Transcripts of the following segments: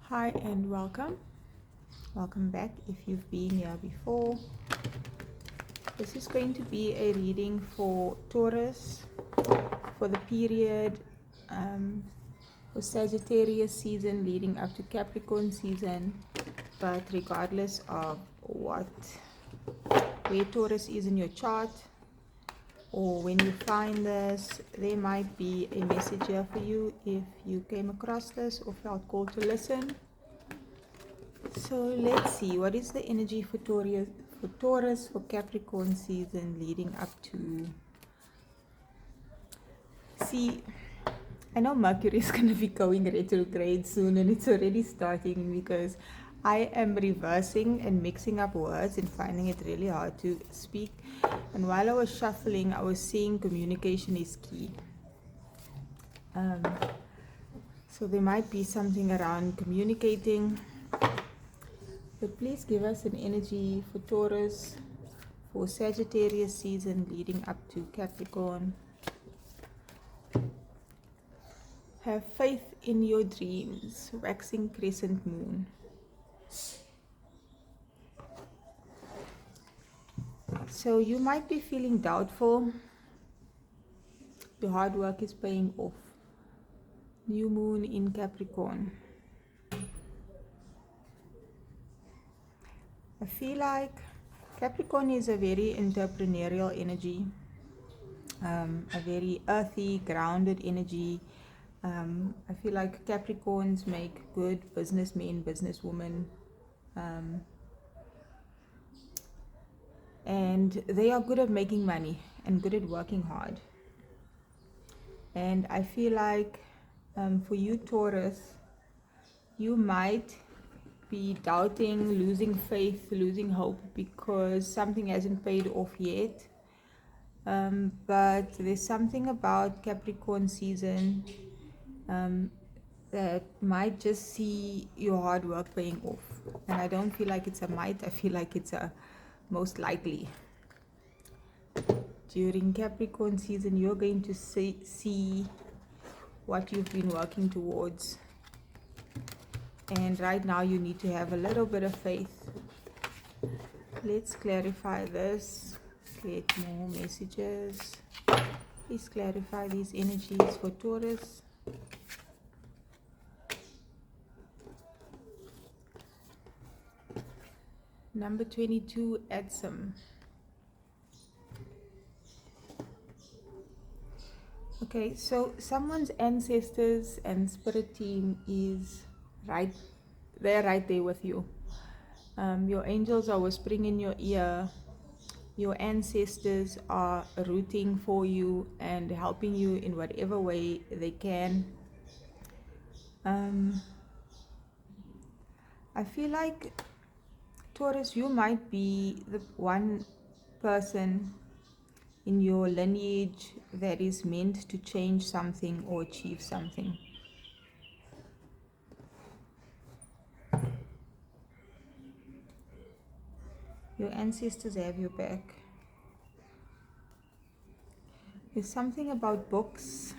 Hi and welcome. Welcome back if you've been here before. This is going to be a reading for Taurus for the period for Sagittarius season leading up to Capricorn season. But regardless of where Taurus is in your chart, or when you find this, there might be a message here for you if you came across this or felt called to listen. So let's see, what is the energy for Taurus for Capricorn season leading up to... See, I know Mercury is going to be going retrograde soon, and it's already starting because I am reversing and mixing up words and finding it really hard to speak. And while I was shuffling, I was seeing communication is key. So there might be something around communicating. But please give us an energy for Taurus for Sagittarius season leading up to Capricorn. Have faith in your dreams, waxing crescent moon. So you might be feeling doubtful. Your hard work is paying off. New moon in Capricorn. I feel like Capricorn is a very entrepreneurial energy, a very earthy, grounded energy. I feel like Capricorns make good businessmen, businesswomen, and they are good at making money and good at working hard. And I feel like for you Taurus, you might be doubting, losing faith, losing hope because something hasn't paid off yet. But there's something about Capricorn season that might just see your hard work paying off. And I don't feel like it's a might, I feel like it's a most likely. During Capricorn season, you're going to see what you've been working towards. And right now you need to have a little bit of faith. Let's clarify this. Get more messages. Please clarify these energies for Taurus. Number 22, Adsum. Okay, so someone's ancestors and spirit team is right. They're right there with you. Your angels are whispering in your ear. Your ancestors are rooting for you and helping you in whatever way they can. I feel like Taurus, you might be the one person in your lineage that is meant to change something or achieve something. Your ancestors have your back. There's something about books.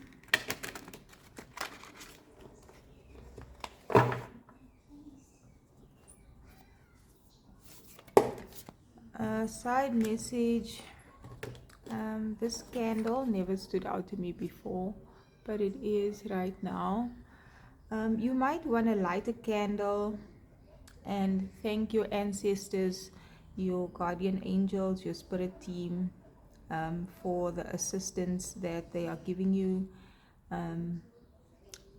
Side message. This candle never stood out to me before, but it is right now. You might want to light a candle and thank your ancestors, your guardian angels, your spirit team, for the assistance that they are giving you,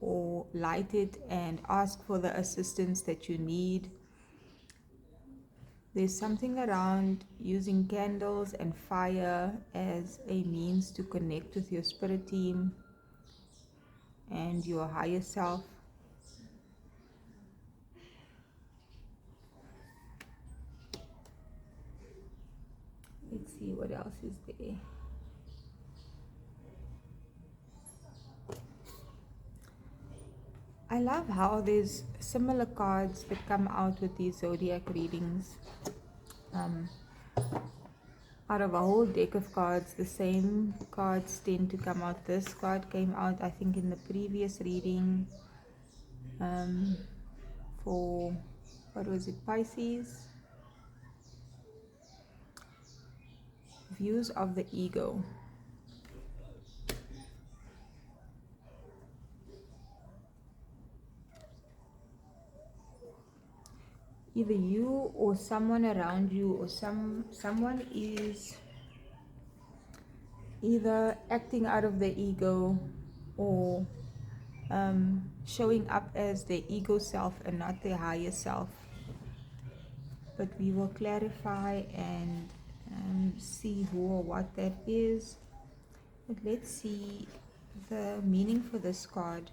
or light it and ask for the assistance that you need. There's something around using candles and fire as a means to connect with your spirit team and your higher self. Let's see what else is there. I love how there's similar cards that come out with these zodiac readings. Out of a whole deck of cards, the same cards tend to come out. This card came out, I think, in the previous reading for for, what was it, Pisces? Views of the ego. Either you or someone around you or someone is either acting out of their ego or showing up as their ego self and not their higher self. But we will clarify and see who or what that is. But let's see the meaning for this card.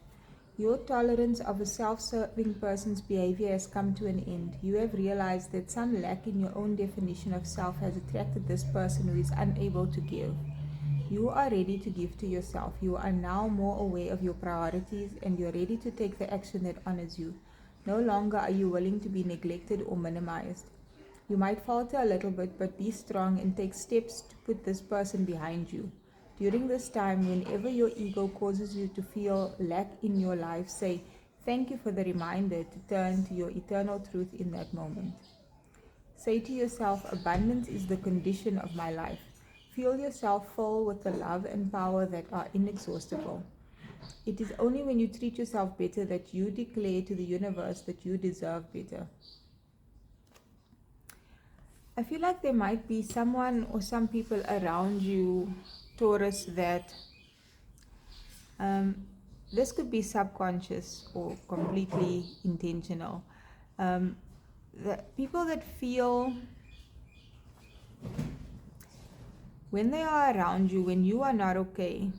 Your tolerance of a self-serving person's behavior has come to an end. You have realized that some lack in your own definition of self has attracted this person who is unable to give. You are ready to give to yourself. You are now more aware of your priorities and you're ready to take the action that honors you. No longer are you willing to be neglected or minimized. You might falter a little bit, but be strong and take steps to put this person behind you. During this time, whenever your ego causes you to feel lack in your life, say, "Thank you for the reminder to turn to your eternal truth in that moment." Say to yourself, "Abundance is the condition of my life." Feel yourself full with the love and power that are inexhaustible. It is only when you treat yourself better that you declare to the universe that you deserve better. I feel like there might be someone or some people around you, Taurus, that this could be subconscious or completely intentional. The people that feel when they are around you, when you are not okay,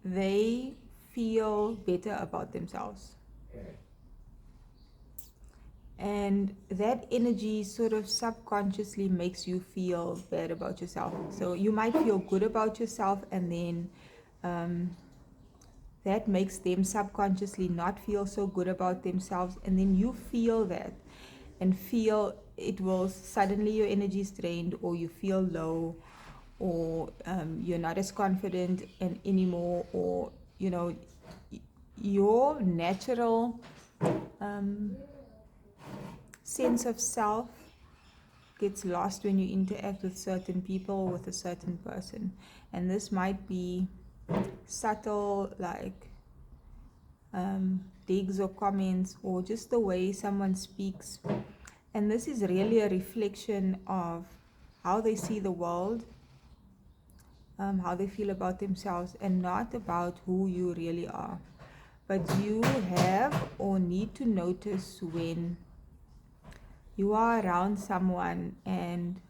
they feel better about themselves. And that energy sort of subconsciously makes you feel bad about yourself. So you might feel good about yourself, and then that makes them subconsciously not feel so good about themselves. And then you feel that and feel it will suddenly your energy is drained, or you feel low, or you're not as confident anymore, or your natural sense of self gets lost when you interact with certain people or with a certain person. And this might be subtle, like digs or comments, or just the way someone speaks. And this is really a reflection of how they see the world, how they feel about themselves, and not about who you really are. But you have or need to notice when you are around someone and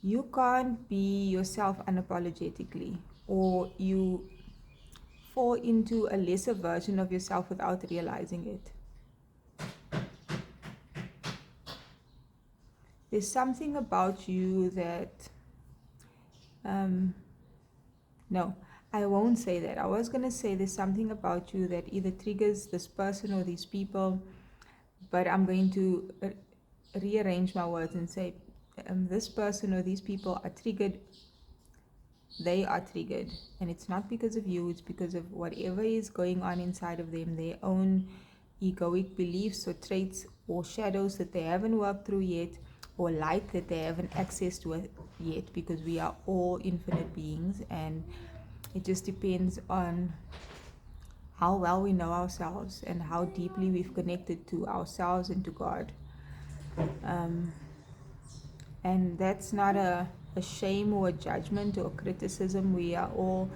you can't be yourself unapologetically, or you fall into a lesser version of yourself without realizing it. There's something about you that no, I won't say that. I was going to say there's something about you that either triggers this person or these people, but I'm going to rearrange my words and say this person or these people are triggered. They are triggered, and it's not because of you, it's because of whatever is going on inside of them, their own egoic beliefs or traits or shadows that they haven't worked through yet, or light that they haven't accessed with yet, because we are all infinite beings, and it just depends on how well we know ourselves and how deeply we've connected to ourselves and to God. And that's not a shame or a judgment or criticism. We are all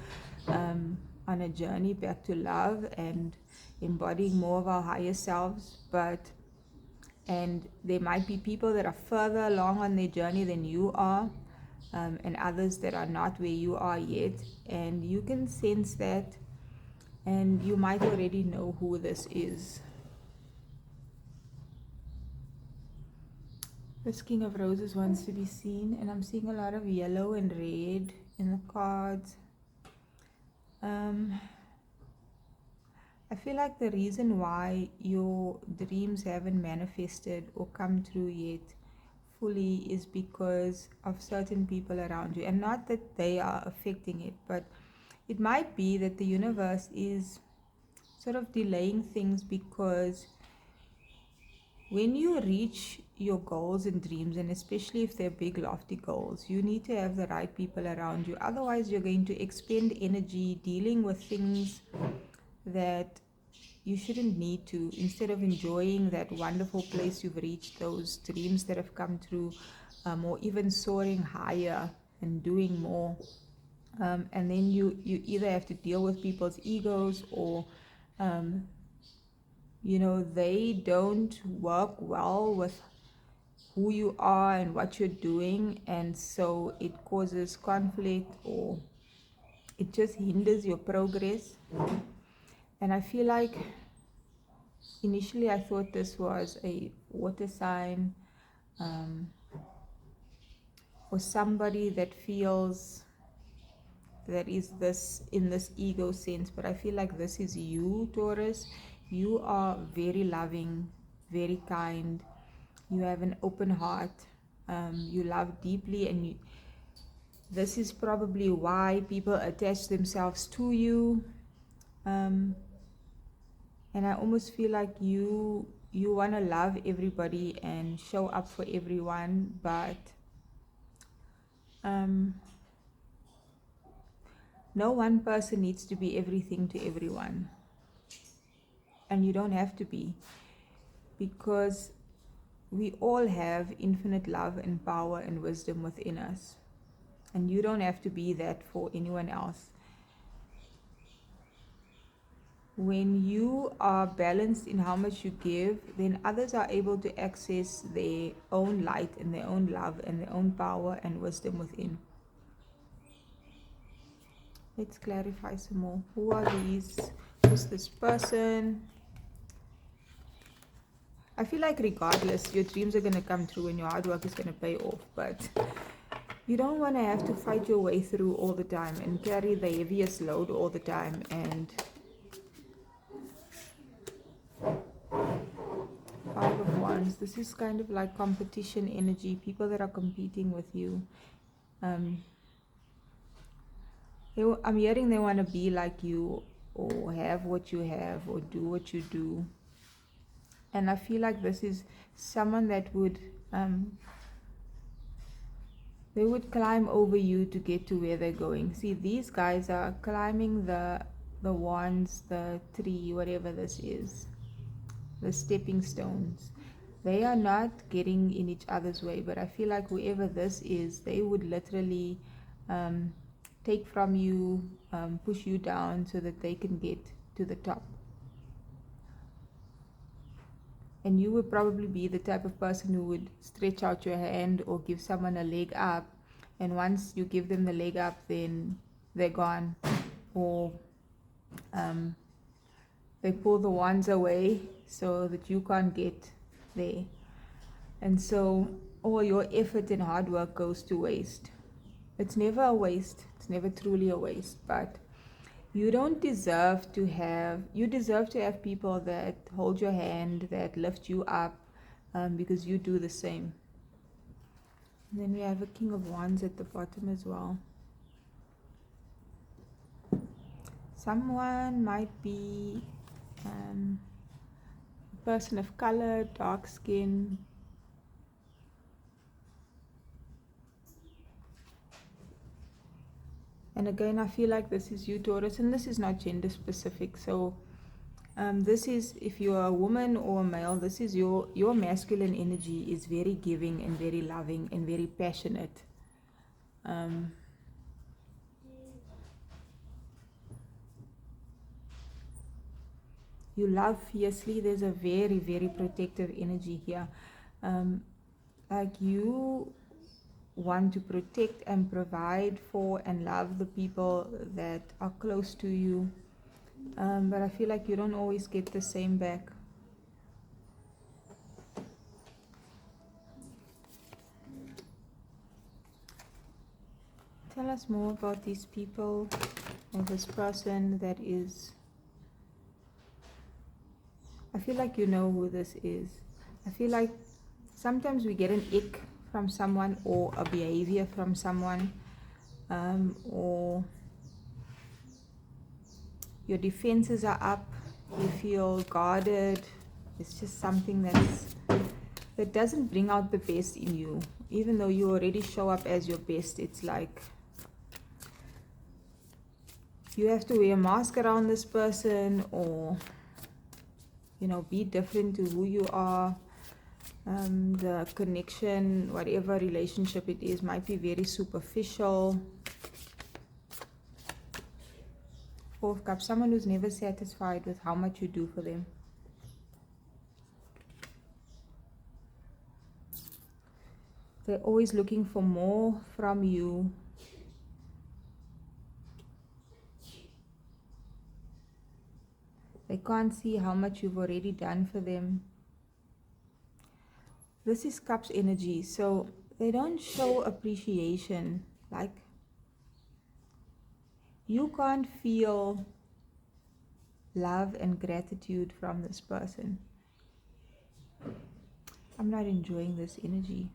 on a journey back to love and embodying more of our higher selves. And there might be people that are further along on their journey than you are, and others that are not where you are yet. And you can sense that, and you might already know who this is. This King of Roses wants to be seen, and I'm seeing a lot of yellow and red in the cards. I feel like the reason why your dreams haven't manifested or come true yet fully is because of certain people around you, and not that they are affecting it, but it might be that the universe is sort of delaying things, because when you reach your goals and dreams, and especially if they're big, lofty goals, you need to have the right people around you. Otherwise, you're going to expend energy dealing with things that you shouldn't need to, instead of enjoying that wonderful place you've reached, those dreams that have come true, or even soaring higher and doing more. And then you either have to deal with people's egos, or they don't work well with who you are and what you're doing, and so it causes conflict, or it just hinders your progress. And I feel like initially I thought this was a water sign, or somebody that feels that is this in this ego sense, but I feel like this is you, Taurus. You are very loving, very kind, you have an open heart, you love deeply, and this is probably why people attach themselves to you. And I almost feel like you want to love everybody and show up for everyone, but no one person needs to be everything to everyone, and you don't have to be, because we all have infinite love and power and wisdom within us, and you don't have to be that for anyone else. When you are balanced in how much you give, then others are able to access their own light and their own love and their own power and wisdom within. Let's clarify some more. Who are these? Who's this person? I feel like regardless, your dreams are going to come true and your hard work is going to pay off, but you don't want to have to fight your way through all the time and carry the heaviest load all the time. And Five of Wands, this is kind of like competition energy, people that are competing with you. I'm hearing they want to be like you, or have what you have, or do what you do. And I feel like this is someone that would they would climb over you to get to where they're going. See, these guys are climbing the wands, the tree, whatever this is, the stepping stones. They are not getting in each other's way, but I feel like whoever this is, they would literally take from you, push you down so that they can get to the top. And you would probably be the type of person who would stretch out your hand or give someone a leg up, and once you give them the leg up, then they're gone, or they pull the wands away so that you can't get there, and so all your effort and hard work goes to waste. It's never a waste, it's never truly a waste, but you deserve to have people that hold your hand, that lift you up, because you do the same. And then we have a King of Wands at the bottom as well. Someone might be a person of color, dark skin. And again, I feel like this is you, Taurus, and this is not gender specific. So this is, if you're a woman or a male, this is your masculine energy is very giving and very loving and very passionate. You love fiercely. There's a very, very protective energy here. Like you want to protect and provide for and love the people that are close to you, but I feel like you don't always get the same back. Tell us more about these people or this person that is. I feel like you know who this is. I feel like sometimes we get an ick from someone, or a behavior from someone, or your defenses are up You feel guarded. It's just something that doesn't bring out the best in you. Even though you already show up as your best, it's like you have to wear a mask around this person, or be different to who you are. The connection, whatever relationship it is, might be very superficial. Four of Cups, someone who's never satisfied with how much you do for them. They're always looking for more from you. They can't see how much you've already done for them. This is Cups energy, so they don't show appreciation. Like, you can't feel love and gratitude from this person. I'm not enjoying this energy.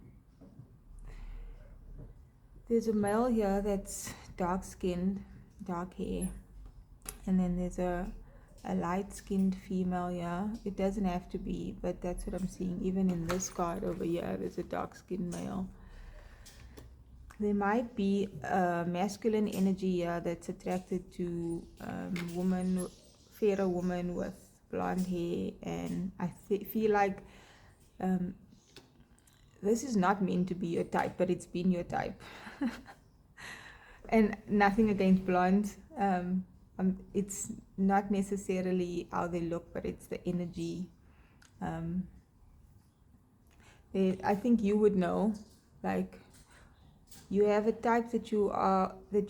There's a male here that's dark-skinned, dark hair, and then there's a light-skinned female here. It doesn't have to be, but that's what I'm seeing. Even in this card over here, there's a dark-skinned male. There might be a masculine energy here that's attracted to fairer woman with blonde hair, and I feel like this is not meant to be your type, but it's been your type. And nothing against blondes. It's not necessarily how they look, but it's the energy. I think you would know, like, you have a type that you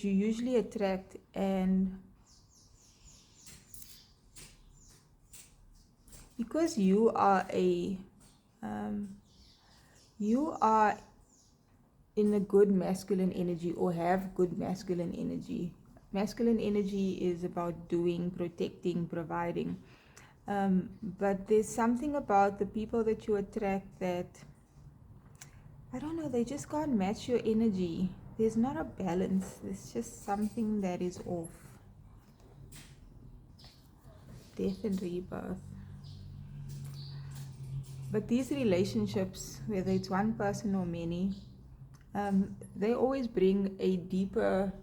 usually attract, and because you are in a good masculine energy, or have good masculine energy. Masculine energy is about doing, protecting, providing. But there's something about the people that you attract that, I don't know, they just can't match your energy. There's not a balance. There's just something that is off. Death and rebirth. But these relationships, whether it's one person or many, they always bring a deeper,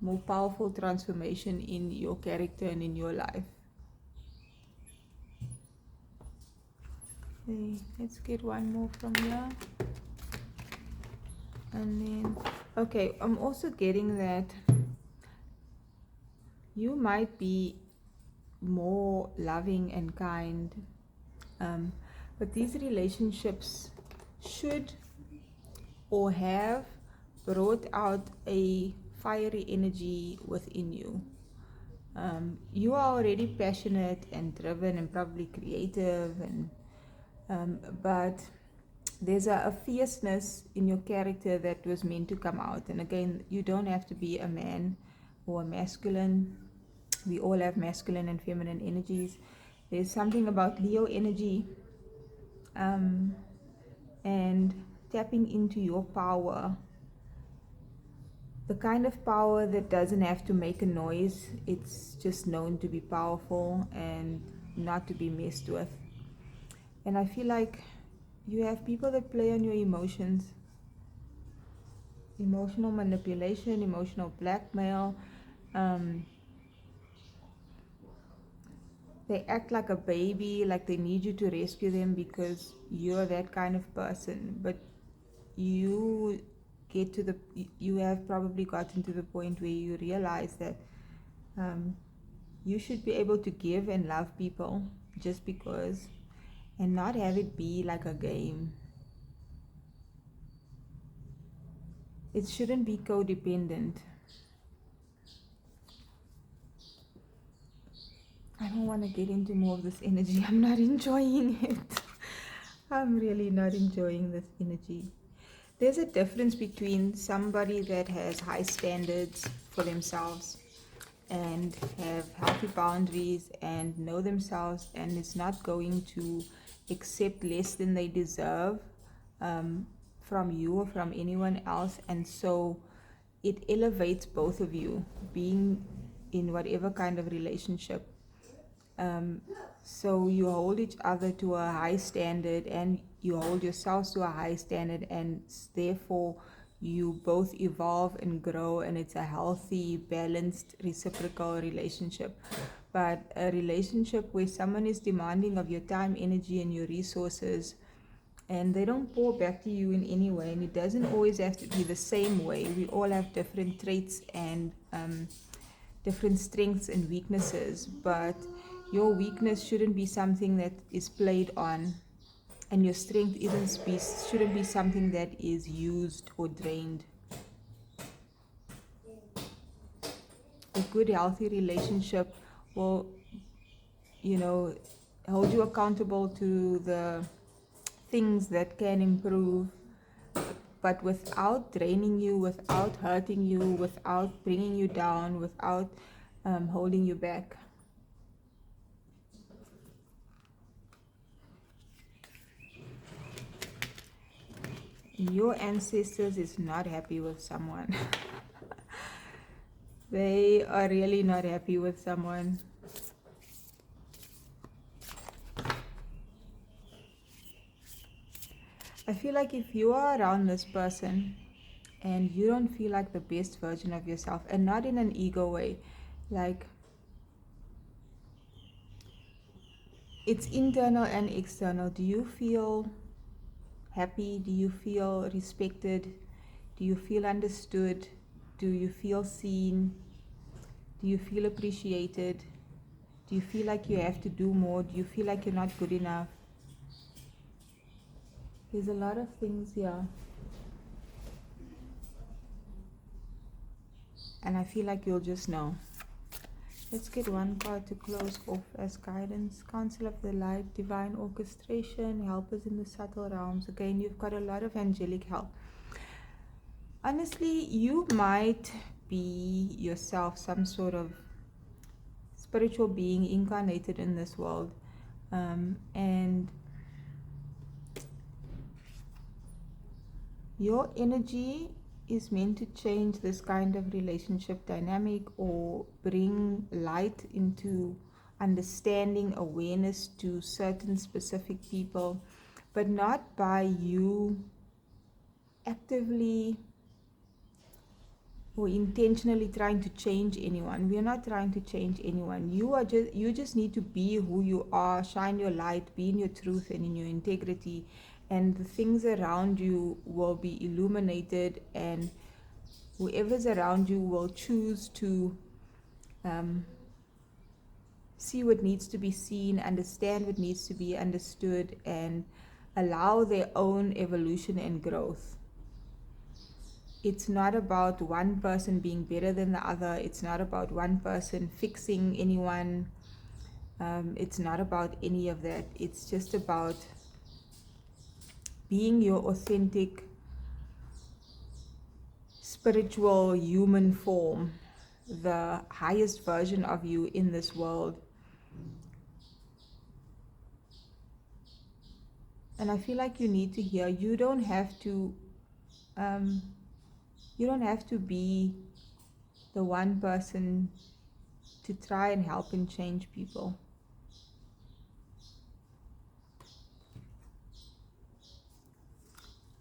more powerful transformation in your character and in your life. Okay, let's get one more from here. And then, okay, I'm also getting that you might be more loving and kind, but these relationships should or have brought out a fiery energy within you. You are already passionate and driven and probably creative, but there's a fierceness in your character that was meant to come out. And again, you don't have to be a man or a masculine. We all have masculine and feminine energies. There's something about Leo energy, and tapping into your power. The kind of power that doesn't have to make a noise. It's just known to be powerful and not to be messed with. And I feel like you have people that play on your emotions. Emotional manipulation, emotional blackmail. They act like a baby, like they need you to rescue them because you're that kind of person. But you have probably gotten to the point where you realize that you should be able to give and love people just because, and not have it be like a game. It shouldn't be codependent. I don't want to get into more of this energy. I'm not enjoying it. I'm really not enjoying this energy. There's a difference between somebody that has high standards for themselves and have healthy boundaries and know themselves and is not going to accept less than they deserve from you or from anyone else. And so it elevates both of you being in whatever kind of relationship. So you hold each other to a high standard, and you hold yourselves to a high standard, and therefore you both evolve and grow, and it's a healthy, balanced, reciprocal relationship. But a relationship where someone is demanding of your time, energy, and your resources, and they don't pour back to you in any way, and it doesn't always have to be the same way. We all have different traits and different strengths and weaknesses, but your weakness shouldn't be something that is played on, and your strength shouldn't be something that is used or drained. A good, healthy relationship will, you know, hold you accountable to the things that can improve, but without draining you, without hurting you, without bringing you down, without holding you back. Your ancestors is not happy with someone. They are really not happy with someone. I feel like if you are around this person and you don't feel like the best version of yourself, and not in an ego way, like it's internal and external. Do you feel happy? Do you feel respected? Do you feel understood? Do you feel seen? Do you feel appreciated? Do you feel like you have to do more? Do you feel like you're not good enough? There's a lot of things here. And I feel like you'll just know. Let's get one card to close off as guidance. Council of the Light, Divine Orchestration, Helpers in the Subtle Realms. Again, you've got a lot of angelic help. Honestly, you might be yourself some sort of spiritual being incarnated in this world. And your energy is meant to change this kind of relationship dynamic, or bring light into understanding, awareness to certain specific people, but not by you actively or intentionally trying to change anyone. We are not trying to change anyone. You just need to be who you are, shine your light, be in your truth and in your integrity, and the things around you will be illuminated, and whoever's around you will choose to see what needs to be seen, understand what needs to be understood, and allow their own evolution and growth. It's not about one person being better than the other. It's not about one person fixing anyone. It's not about any of that. It's just about being your authentic, spiritual, human form, the highest version of you in this world. And I feel like you need to hear, you don't have to be the one person to try and help and change people.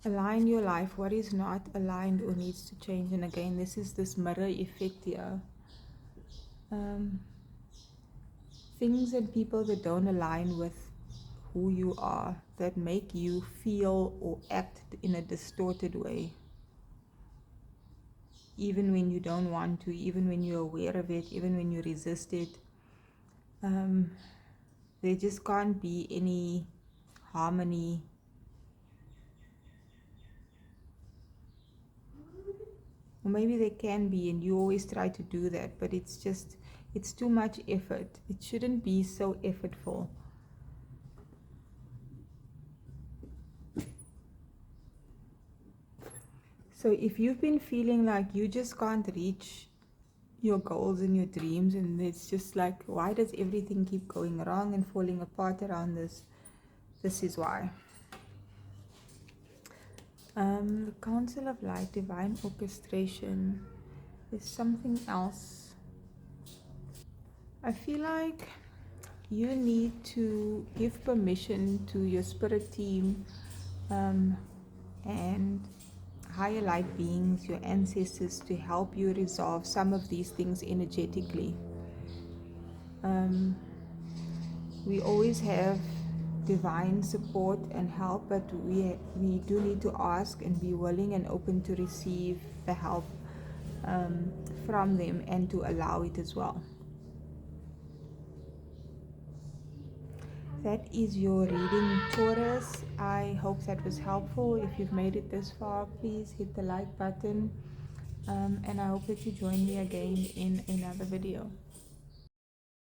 Align your life. What is not aligned or needs to change? And again, this is this mirror effect here. Things and people that don't align with who you are, that make you feel or act in a distorted way, even when you don't want to, even when you're aware of it, even when you resist it. There just can't be any harmony. Or maybe there can be, and you always try to do that, but it's too much effort. It shouldn't be so effortful. So if you've been feeling like you just can't reach your goals and your dreams, and it's just like, why does everything keep going wrong and falling apart around this? This is why. The Council of Light, Divine Orchestration, is something else. I feel like you need to give permission to your spirit team and higher life beings, your ancestors, to help you resolve some of these things energetically. We always have divine support and help, but we do need to ask and be willing and open to receive the help from them, and to allow it as well. That is your reading, Taurus. I hope that was helpful. If you've made it this far, please hit the like button, and I hope that you join me again in another video.